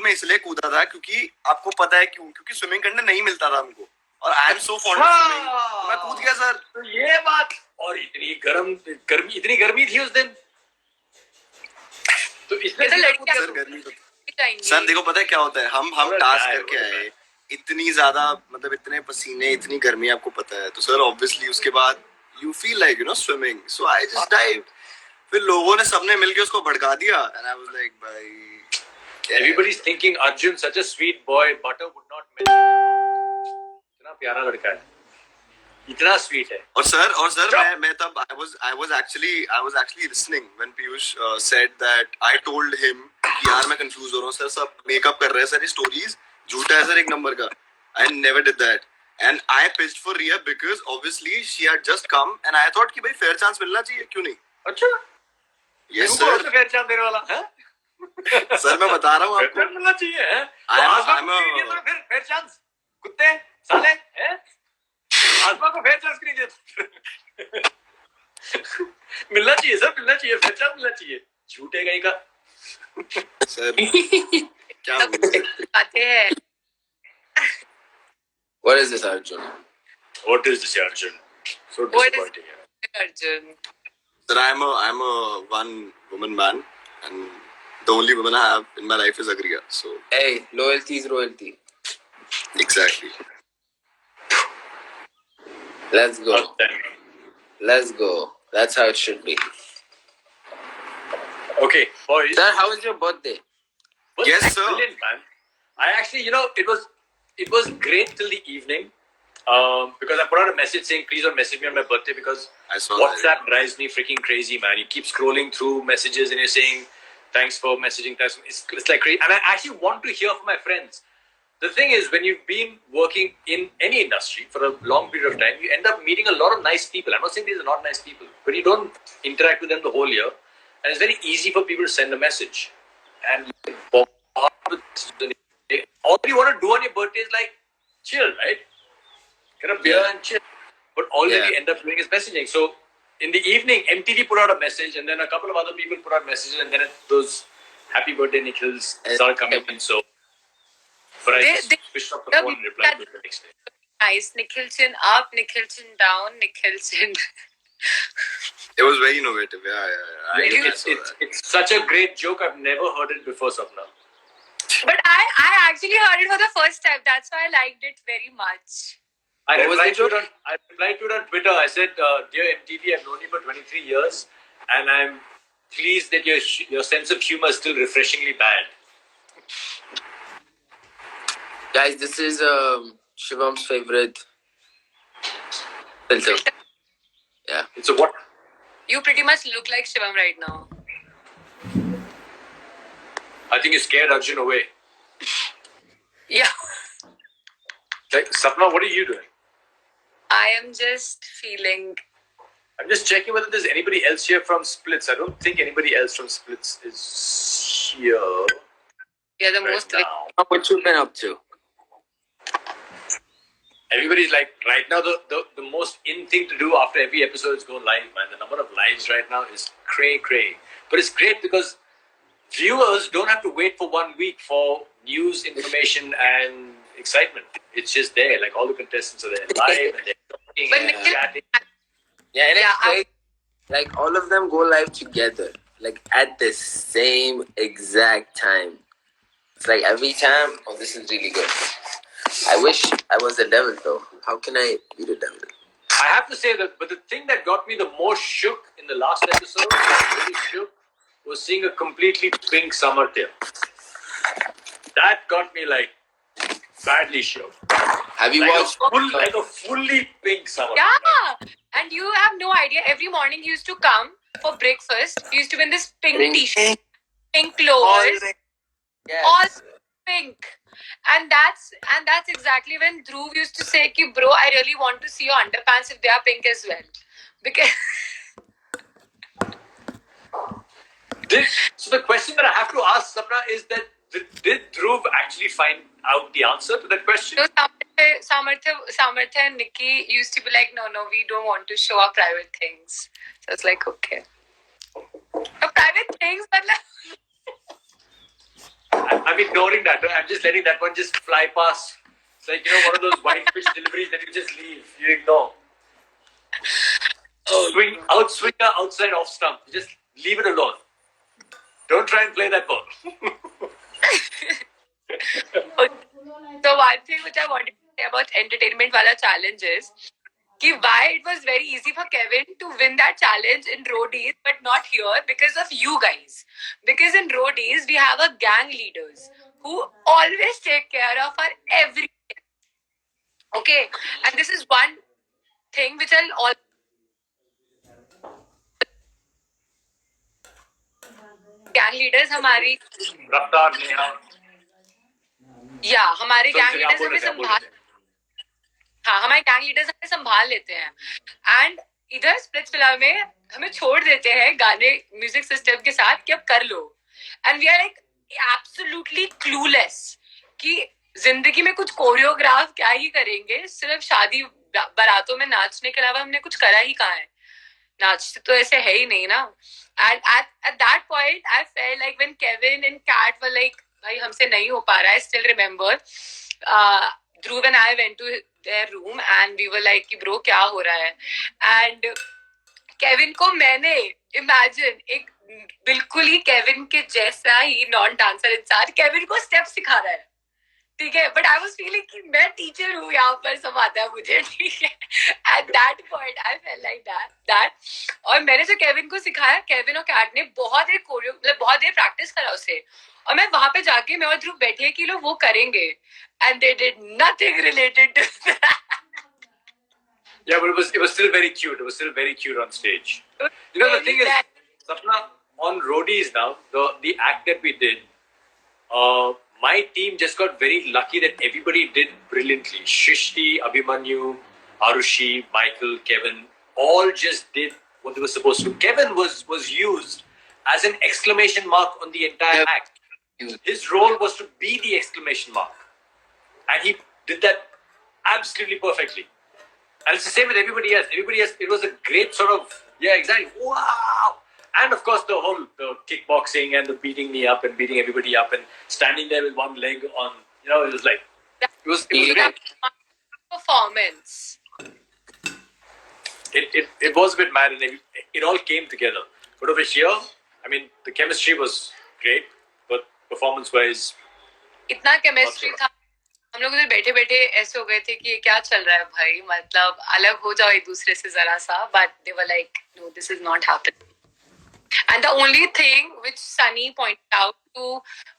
Speaker 5: में इसलिए कूदा था क्योंकि आपको पता है क्यों क्योंकि स्विमिंग करने नहीं मिलता था हमको और I am so fond of swimming तो मैं कूद गया सर
Speaker 2: तो ये बात और इतनी गर्मी थी उस दिन तो इसलिए
Speaker 1: ये तो लड़कियां
Speaker 5: सर गर्मी तो
Speaker 1: चाहिए.
Speaker 5: सर देखो पता है क्या होता है हम
Speaker 2: अरे
Speaker 5: टास्क
Speaker 2: यार,
Speaker 5: करके
Speaker 2: अरे
Speaker 5: आए इतनी ज्यादा मतलब इतने पसीने इतनी गर्मी आपको पता है तो सर ऑब्वियसली उसके बाद you feel like swimming so I just dive फिर लोगों ने सबने मिलके उसको भड़का दिया एंड आई वाज लाइक भाई
Speaker 2: everybody's thinking Arjun such a sweet boy butter would not melt in your mouth. इतना प्यारा लड़का है इतना स्वीट है
Speaker 5: और सर मैं तब I was actually listening when Piyush said that I told him कि यार मैं कंफ्यूज हो रहा हूँ सर सब मेकअप कर रहे हैं सर ये स्टोरीज झूठा है सर एक नंबर का I never did that and I pitched for Ria because obviously she had just come and I thought कि भाई fair chance मिलना चाहिए क्यों नहीं
Speaker 2: अच्छा
Speaker 5: yes
Speaker 2: तू कौन
Speaker 5: sir
Speaker 2: सा फेयर चांस देने वाला है
Speaker 5: सर मैं बता रहा हूँ
Speaker 2: फेयर
Speaker 5: आपको
Speaker 2: चांस मिलना चाहिए है
Speaker 5: I'm a-
Speaker 2: फिर फेयर चांस कुत्ते साले हैं आसमा को फेयर चांस क्यों नहीं देते मिलना चाहिए सर मिलना चाहिए फेयर चांस मिलना चाहिए झूठे गई का
Speaker 5: सर क्या बोलूं?
Speaker 1: बातें हैं.
Speaker 3: What is this, Arjun?
Speaker 2: What is this, Arjun? So
Speaker 1: What is-
Speaker 2: disappointing.
Speaker 1: Arjun.
Speaker 5: Sir, I'm a one woman man and the only woman I have in my life is Agriya. So
Speaker 3: Hey, loyalty is royalty.
Speaker 5: exactly.
Speaker 3: Let's go.
Speaker 2: Outstanding.
Speaker 3: Let's go. That's how it should be.
Speaker 2: Okay, boys.
Speaker 3: Sir, how was your birthday?
Speaker 2: Was
Speaker 5: Yes,
Speaker 2: that
Speaker 5: sir.
Speaker 2: Brilliant, man. I actually, it was great till the evening. Because I put out a message saying, please don't message me on my birthday because
Speaker 5: I saw
Speaker 2: WhatsApp drives me freaking crazy, man. You keep scrolling through messages and you're saying, thanks for messaging. It's like crazy. And I actually want to hear from my friends. The thing is, when you've been working in any industry for a long period of time, you end up meeting a lot of nice people. I'm not saying these are not nice people, but you don't interact with them the whole year. And it's very easy for people to send a message. And all you want to do on your birthday is like chill, right? Get a beer and chill. But all
Speaker 3: Yeah.
Speaker 2: we end up doing is messaging. So in the evening, MTV put out a message, and then a couple of other people put out messages, and then those happy birthday Nikhils started coming in. So, but I just switched off the phone and replied to it the next day.
Speaker 1: Nice. Nikhil chin up, Nikhil chin down, Nikhil chin.
Speaker 5: It was very innovative. Yeah. I
Speaker 2: It's,
Speaker 5: saw
Speaker 2: it's,
Speaker 5: that.
Speaker 2: it's such a great joke. I've never heard it before, Sapna.
Speaker 1: But I actually heard it for the first time. That's why I liked it very much.
Speaker 2: I
Speaker 3: What was
Speaker 2: replied,
Speaker 3: the
Speaker 2: to
Speaker 3: joke?
Speaker 2: I replied to it on Twitter. I said, dear MTV, I've known you for 23 years and I'm pleased that your sense of humor is still refreshingly bad.
Speaker 3: Guys, this is Shivan's favorite filter. Yeah.
Speaker 2: It's a what?
Speaker 1: You pretty much look like Shivam right now.
Speaker 2: I think you scared Arjun away.
Speaker 1: Yeah.
Speaker 2: Like, Sapna, what are you doing?
Speaker 1: I am just feeling.
Speaker 2: I'm just checking whether there's anybody else here from Splits. I don't think anybody else from Splits is here
Speaker 1: You're the
Speaker 2: right
Speaker 1: most.
Speaker 2: now.
Speaker 3: What you been up to?
Speaker 2: everybody's like, right now, the most in thing to do after every episode is go live, man. The number of lives right now is cray. But it's great because viewers don't have to wait for 1 week for news, information, and excitement. It's just there. Like, all the contestants are there live and they're talking
Speaker 1: But
Speaker 2: and
Speaker 1: Nikhil-
Speaker 2: chatting.
Speaker 3: Yeah, and
Speaker 1: Yeah,
Speaker 3: it's great. Like all of them go live together, like at the same exact time. It's like every time, oh, this is really good. I wish I was the devil though. How can I be the devil?
Speaker 2: I have to say that, but the thing that got me the most shook in the last episode, really shook, was seeing a completely pink Samarthya. That got me like badly shook.
Speaker 3: Have you
Speaker 2: Like
Speaker 3: watched?
Speaker 2: like a fully pink Samarthya.
Speaker 1: Yeah, and you have no idea. Every morning he used to come for breakfast. He used to be in this pink t-shirt, pink clothes,
Speaker 3: Yes.
Speaker 1: all pink. And that's exactly when Dhruv used to say, "Ki bro, I really want to see your underpants if they are pink as well," because
Speaker 2: So the question that I have to ask Sapna is that did Dhruv actually find out the answer to that question?
Speaker 1: no, Samarthya and Nikki used to be like, "No, we don't want to show our private things." So it's like, okay, private things, but like.
Speaker 2: I'm ignoring that. I'm just letting that one just fly past. It's like, one of those white fish deliveries that you just leave. You ignore. Outswinger, outside off stump. You just leave it alone. Don't try and play that ball.
Speaker 1: So one thing which I wanted to say about entertainment wala challenge is why it was very easy for Kevin to win that challenge in roadies but not here because of you guys. Because in roadies we have a gang leaders who always take care of our everything. Okay, and this is one thing which I'll all gang leaders हमारी
Speaker 2: Raftar, Neha.
Speaker 1: हमारे
Speaker 2: So,
Speaker 1: gang
Speaker 2: आप
Speaker 1: leaders
Speaker 2: बोल
Speaker 1: हमें
Speaker 2: रहे थे, आप बोल
Speaker 1: संभाल
Speaker 2: रहे थे।
Speaker 1: हमारे गैंग लीडर्स हमें संभाल लेते हैं एंड इधर स्प्लिट्स फिल्म में हमें छोड़ देते हैं गाने म्यूजिक सिस्टम के साथ कि अब कर लो and we are like absolutely clueless कि जिंदगी में कुछ कोरियोग्राफ क्या ही करेंगे सिर्फ शादी बारातों में नाचने के अलावा हमने कुछ करा ही कहाँ है नाचते तो ऐसे है ही नहीं ना and at that point I felt like when Kevin and Kat were like भाई हमसे नहीं हो पा रहा है still remember Dhruv and I went to their room and we were like कि bro क्या हो रहा है and Kevin को मैंने imagine एक बिल्कुल ही Kevin के जैसा ही नॉन डांसर इंसान Kevin को स्टेप सिखा रहा है ठीक है बट आई वाज फीलिंग कि मैं टीचर हूँ यहाँ पर सब आता है मुझे ठीक है at that point I felt like that और मैंने जो केविन को सिखाया केविन और कैट ने बहुत देर मतलब बहुत देर प्रैक्टिस करा उसे और मैं वहां पे जाके मैं और ध्रुव बैठे कि लोग वो करेंगे and they did nothing related to
Speaker 2: Yeah, but it was still very cute. It was still very cute on stage. The thing is, Sapna, on roadies now, the act that we did, my team just got very lucky that everybody did brilliantly. Shrishti, Abhimanyu, Arushi, Michael, Kevin, all just did what they were supposed to. Kevin was used as an exclamation mark on the entire act. His role was to be the exclamation mark. And he did that absolutely perfectly. And it's the same with everybody else. Everybody else, it was a great sort of, yeah, exactly. Wow! And of course, the kickboxing and the beating me up and beating everybody up and standing there with one leg on, it was like, it was great.
Speaker 1: Performance.
Speaker 2: It was a bit mad and it all came together. But over here, I mean, the chemistry was great, but performance-wise,
Speaker 1: इतना chemistry था हम लोग उधर बैठे बैठे ऐसे हो गए थे कि ये क्या चल रहा है भाई मतलब अलग हो जाओ एक दूसरे से जरा सा but they were like no this is not happening and the only thing which Sunny pointed out to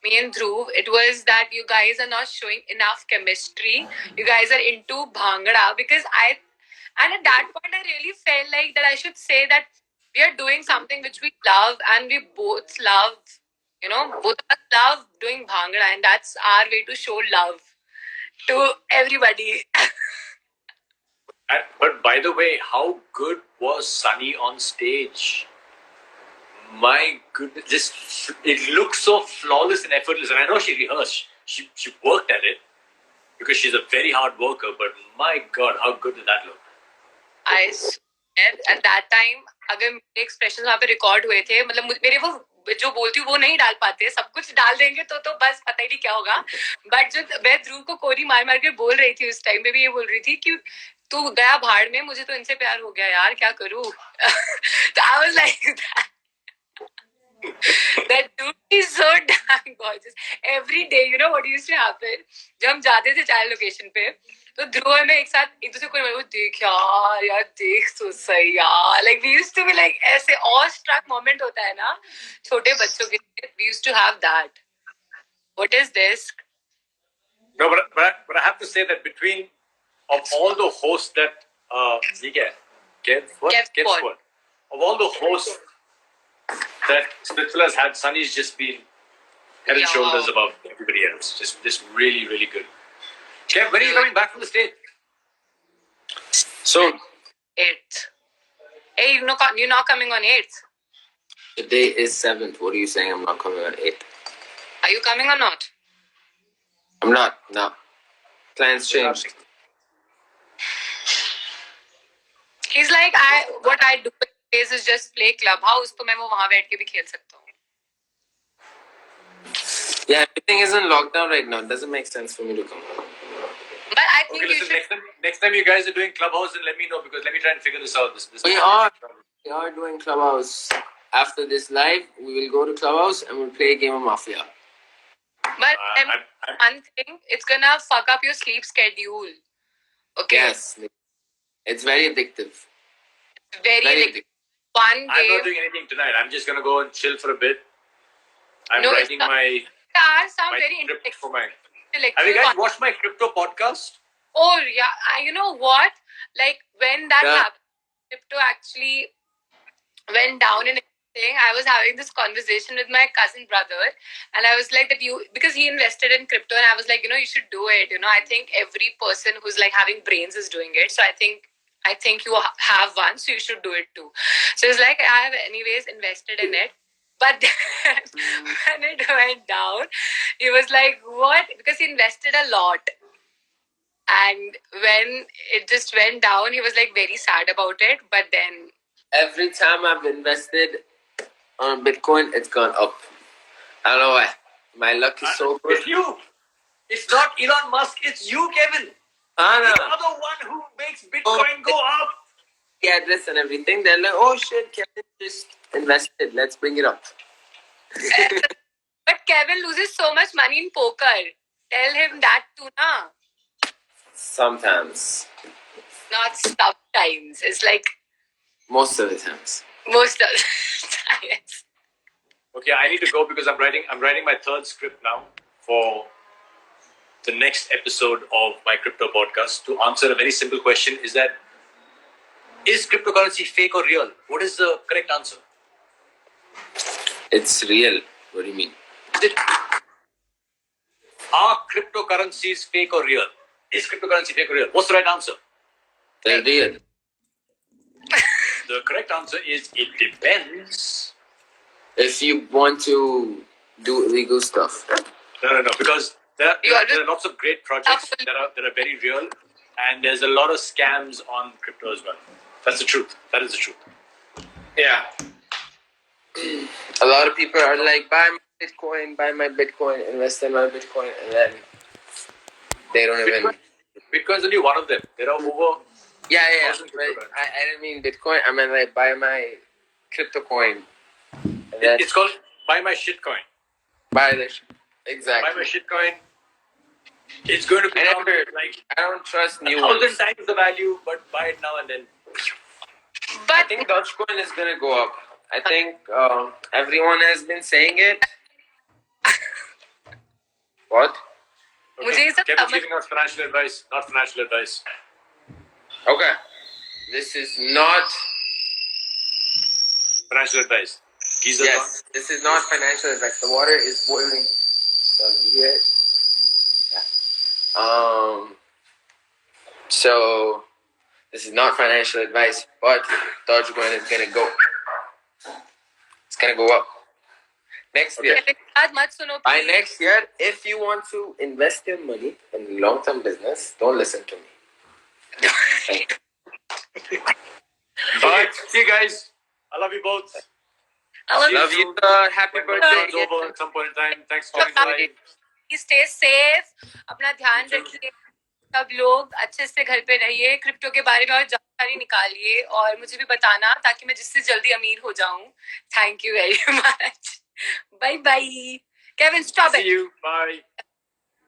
Speaker 1: me and Dhruv it was that you guys are not showing enough chemistry you guys are into bhangra because and at that point I really felt like that I should say that we are doing something which we love and we both love both of us love doing bhangra and that's our way to show love to everybody.
Speaker 2: But by the way, how good was Sunny on stage? My goodness, it looked so flawless and effortless. And I know she rehearsed. She worked at it. because she's a very hard worker. But my God, how good did that look?
Speaker 1: I swear, at that time अगर मेरे expression वहाँ पे record हुए थे, मतलब मेरे वो जो बोलती हूँ वो नहीं डाल पाते, सब कुछ डाल देंगे तो बस पता ही नहीं क्या होगा. बट जो मैं ध्रुव को कोरी मार मार के बोल रही थी उस टाइम पे भी ये बोल रही थी कि तू गया भाड़ में, मुझे तो इनसे प्यार हो गया यार, क्या करूँ. तो I was like that. That dude is so damn gorgeous. Every day, you know what used to happen? जब हम जाते थे चाइल्ड लोकेशन पे, तो ध्रुव और मैं एक साथ एक दूसरे को वो देख यार देख तो सही यार. Like we used to be like ऐसे awe-struck moment होता है ना छोटे बच्चों के लिए. We used to have that. What is this?
Speaker 2: No, but I have to say that between of all the hosts that Kev Squad, of all the hosts that Spitful has had, Sunny's just been head and shoulders above everybody else. Just really, really good. Kev, when are you coming back from the States?
Speaker 3: Soon.
Speaker 1: 8th. Hey, you're not coming on 8th.
Speaker 3: Today is 7th. What are you saying? I'm not coming on 8th.
Speaker 1: Are you coming or not?
Speaker 3: I'm not. No. Plans changed.
Speaker 1: He's like, what I do is just play Clubhouse, तो मैं वो वहाँ बैठ के भी खेल सकता हूँ.
Speaker 3: Yeah, everything is in lockdown right now. It doesn't make sense for me to come.
Speaker 1: But I think
Speaker 2: Okay, listen, next time you guys are doing Clubhouse, then let me know, because let me try and figure this out.
Speaker 3: We are doing Clubhouse. After this live, we will go to Clubhouse and we'll play a game of Mafia.
Speaker 1: But one thing, it's gonna fuck up your sleep schedule. Okay.
Speaker 3: Yes. It's very addictive.
Speaker 1: Very addictive. One game.
Speaker 2: I'm not doing anything tonight. I'm just gonna go and chill for a bit. I'm writing my
Speaker 1: very
Speaker 2: script for my. Have you guys watched my crypto podcast?
Speaker 1: Oh yeah, you know what? Like when that happened, crypto actually went down and everything. I was having this conversation with my cousin brother, and I was like that because he invested in crypto, and I was like, you should do it. I think every person who's like having brains is doing it. So I think you have one, so you should do it too. So it's like I have anyways invested in it. But then when it went down, he was like, what? Because he invested a lot. And when it just went down, he was like very sad about it. But then
Speaker 3: every time I've invested on Bitcoin, it's gone up. I don't know why. My luck is so good.
Speaker 2: It's you. It's not Elon Musk. It's you, Kevin.
Speaker 3: You're
Speaker 2: the one who makes Bitcoin go up.
Speaker 3: The address and everything. They're like, oh shit, Kevin just invested. Let's bring it up.
Speaker 1: But Kevin loses so much money in poker. Tell him that too, na?
Speaker 3: Sometimes.
Speaker 1: Not sometimes. It's like
Speaker 3: most of the times.
Speaker 1: Most of the times.
Speaker 2: Okay, I need to go because I'm writing my third script now for the next episode of my crypto podcast. To answer a very simple question, is cryptocurrency fake or real? What is the correct answer?
Speaker 3: It's real. What do you mean?
Speaker 2: Are cryptocurrencies fake or real? Is cryptocurrency fake or real? What's the right answer?
Speaker 3: They're real.
Speaker 2: The correct answer is it depends.
Speaker 3: If you want to do illegal stuff.
Speaker 2: No, because there are lots of great projects that are very real, and there's a lot of scams on crypto as well. That's the truth. That is the truth.
Speaker 3: Yeah. A lot of people are like, buy my Bitcoin, invest in my Bitcoin, and then they don't even.
Speaker 2: Bitcoin's only one of them. There are over.
Speaker 3: Yeah. But I didn't mean Bitcoin. I meant like buy my crypto coin.
Speaker 2: It's called buy my shitcoin.
Speaker 3: Buy the exactly.
Speaker 2: Buy my shitcoin. It's going to be
Speaker 3: I don't trust new
Speaker 2: 1,000 times the value, but buy it now and then.
Speaker 1: But
Speaker 3: I think Dogecoin is going to go up. I think everyone has been saying it. What?
Speaker 2: Okay. Kevin's giving us financial advice, not financial advice.
Speaker 3: Okay. This is not
Speaker 2: financial advice.
Speaker 3: Yes, this is not financial advice. The water is boiling. So here. Yeah. So this is not financial advice, but Dogecoin is gonna go. It's gonna go up. Next
Speaker 2: Okay.
Speaker 3: year.
Speaker 1: कहते हैं, बात मत सुनो
Speaker 3: By
Speaker 1: please.
Speaker 3: next year, if you want to invest your money in long-term business, don't listen to me.
Speaker 2: But see you guys. I love you both.
Speaker 1: I love
Speaker 3: Love you, happy
Speaker 2: When
Speaker 3: birthday
Speaker 2: lockdown's over
Speaker 3: again.
Speaker 2: at some point in time. Thanks for
Speaker 1: Okay.
Speaker 2: coming by.
Speaker 1: Stay safe. अपना ध्यान
Speaker 2: You too.
Speaker 1: रखिए. सब लोग अच्छे से घर पे रहिए. क्रिप्टो के बारे में और जानकारी निकालिए और मुझे भी बताना ताकि मैं जिससे जल्दी अमीर हो जाऊं. Thank you very much. Bye bye. Kevin, stop
Speaker 2: See
Speaker 1: it.
Speaker 2: you. Bye.